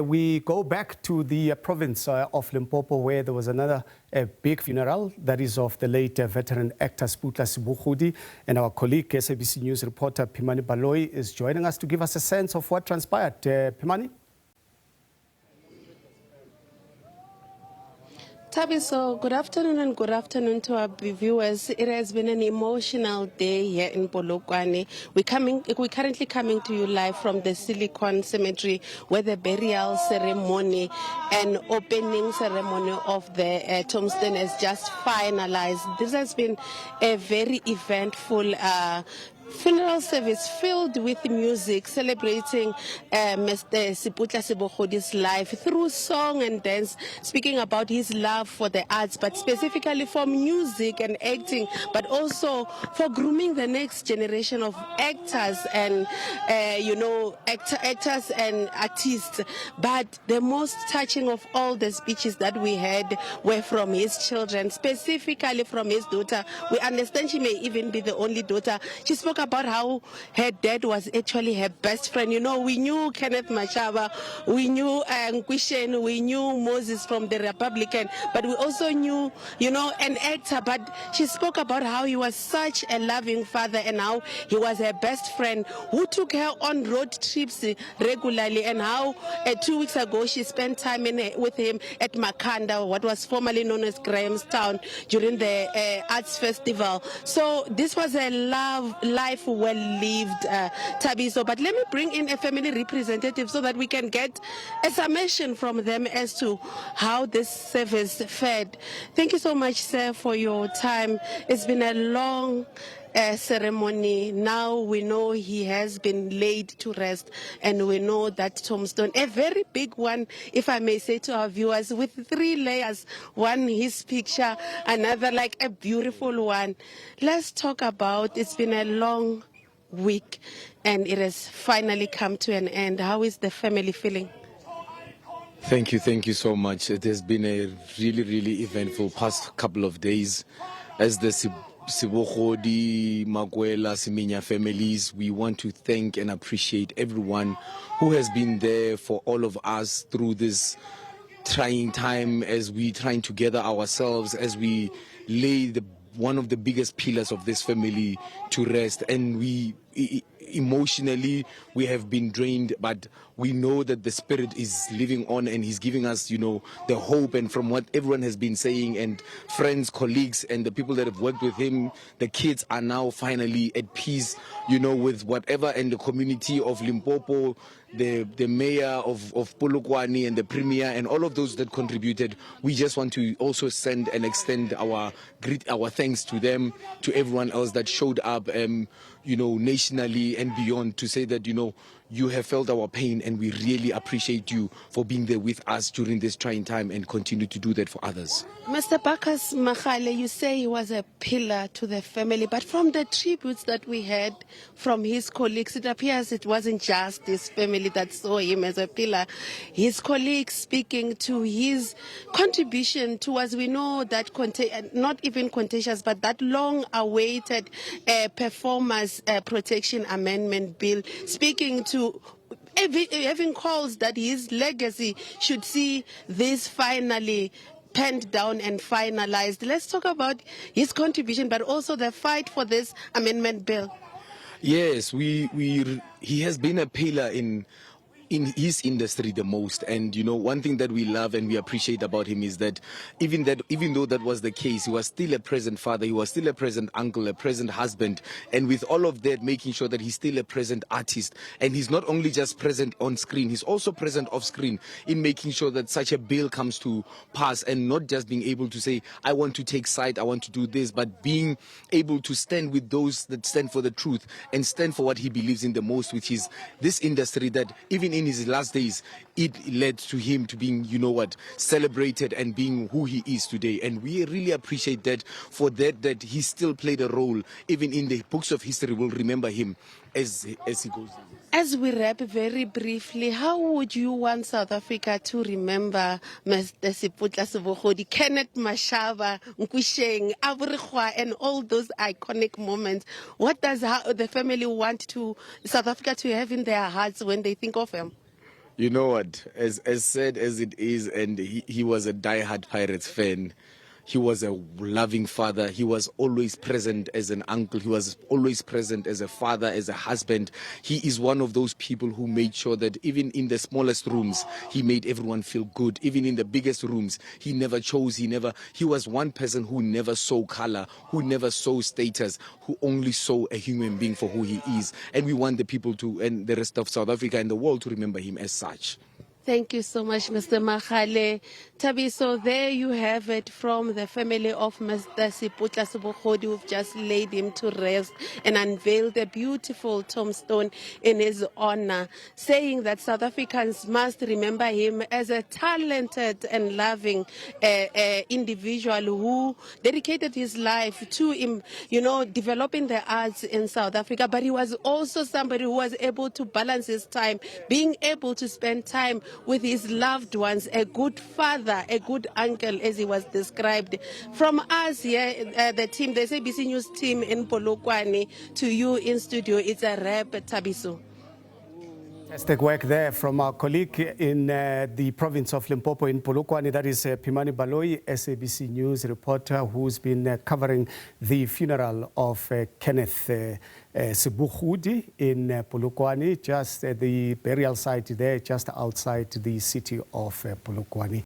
We go back to the province of Limpopo, where there was another big funeral, that is of the late veteran actor Seputla Sebogodi. And our colleague, SABC News reporter Pimani Baloyi, is joining us to give us a sense of what transpired. Pimani? Tabiso, good afternoon and good afternoon to our viewers. It has been an emotional day here in Polokwane. We're currently coming to you live from the Silicon Cemetery, where the burial ceremony and opening ceremony of the tombstone is just finalized. This has been a very eventful funeral service filled with music, celebrating Mr. Seputla Sebogodi's life through song and dance, speaking about his love for the arts, but specifically for music and acting, but also for grooming the next generation of actors and, actors and artists. But the most touching of all the speeches that we had were from his children, specifically from his daughter. We understand she may even be the only daughter. She spoke about how her dad was actually her best friend. You know, we knew Kenneth Mashaba, we knew Nkwishen, we knew Moses from the Republican, but we also knew, an actor. But she spoke about how he was such a loving father and how he was her best friend who took her on road trips regularly, and how 2 weeks ago she spent time with him at Makanda, what was formerly known as Grahamstown, during the Arts Festival. So this was a life well lived, Tabiso. But let me bring in a family representative so that we can get a summation from them as to how this service fared. Thank you so much, sir, for your time. It's been a long ceremony. Now we know he has been laid to rest, and we know that tombstone, a very big one, if I may say to our viewers, with 3 layers. One, his picture, another like a beautiful one. Let's talk about, it's been a long week and it has finally come to an end. How is the family feeling? Thank you so much. It has been a really eventful past couple of days. As the Sebogodi, Makwela, Siminya families, we want to thank and appreciate everyone who has been there for all of us through this trying time, as we trying to gather ourselves, as we lay one of the biggest pillars of this family to rest. And we emotionally we have been drained, but we know that the spirit is living on, and he's giving us, the hope. And from what everyone has been saying, and friends, colleagues, and the people that have worked with him, the kids are now finally at peace, with whatever, and the community of Limpopo, the mayor of Polokwane, and the premier, and all of those that contributed. We just want to also send and extend our thanks to them, to everyone else that showed up, nationally and beyond, to say that, you have felt our pain, and we really appreciate you for being there with us during this trying time, and continue to do that for others. Mr. Bakas Makhale, you say he was a pillar to the family, but from the tributes that we had from his colleagues, it appears it wasn't just his family that saw him as a pillar. His colleagues speaking to his contribution towards, we know that not even contagious, but that long-awaited performance protection amendment bill, speaking to having calls that his legacy should see this finally penned down and finalized. Let's talk about his contribution, but also the fight for this amendment bill. Yes, he has been a pillar in his industry the most. And one thing that we love and we appreciate about him is that even though that was the case, he was still a present father, he was still a present uncle, a present husband, and with all of that, making sure that he's still a present artist. And he's not only just present on screen, he's also present off screen, in making sure that such a bill comes to pass, and not just being able to say, I want to take side, I want to do this, but being able to stand with those that stand for the truth and stand for what he believes in the most, which is this industry that even in his last days, it led to him to being, celebrated and being who he is today. And we really appreciate that, for that he still played a role. Even in the books of history, we'll remember him as he goes. As we wrap very briefly, how would you want South Africa to remember Mr. Seputla Sebogodi, Kenneth Mashaba, Nkwishen, Aburikwa, and all those iconic moments? What does the family want South Africa to have in their hearts when they think of him? You know what? As sad as it is, and he was a diehard Pirates fan. He was a loving father. He was always present as an uncle. He was always present as a father, as a husband. He is one of those people who made sure that even in the smallest rooms, he made everyone feel good. Even in the biggest rooms, he never chose. He was one person who never saw color, who never saw status, who only saw a human being for who he is. And we want the people to, and the rest of South Africa and the world to remember him as such. Thank you so much, Mr. Magale. Tabiso, there you have it from the family of Mr. Seputla Sebogodi, who've just laid him to rest and unveiled a beautiful tombstone in his honor, saying that South Africans must remember him as a talented and loving individual who dedicated his life to, developing the arts in South Africa. But he was also somebody who was able to balance his time, being able to spend time with his loved ones, a good father, a good uncle, as he was described. From us here, the team, the SABC News team in Polokwane, to you in studio, it's a wrap, Tabiso. Fantastic work there from our colleague in the province of Limpopo in Polokwane. That is Phimani Baloyi, SABC News reporter, who's been covering the funeral of Kenneth Sebogodi in Polokwane, just the burial site there, just outside the city of Polokwane.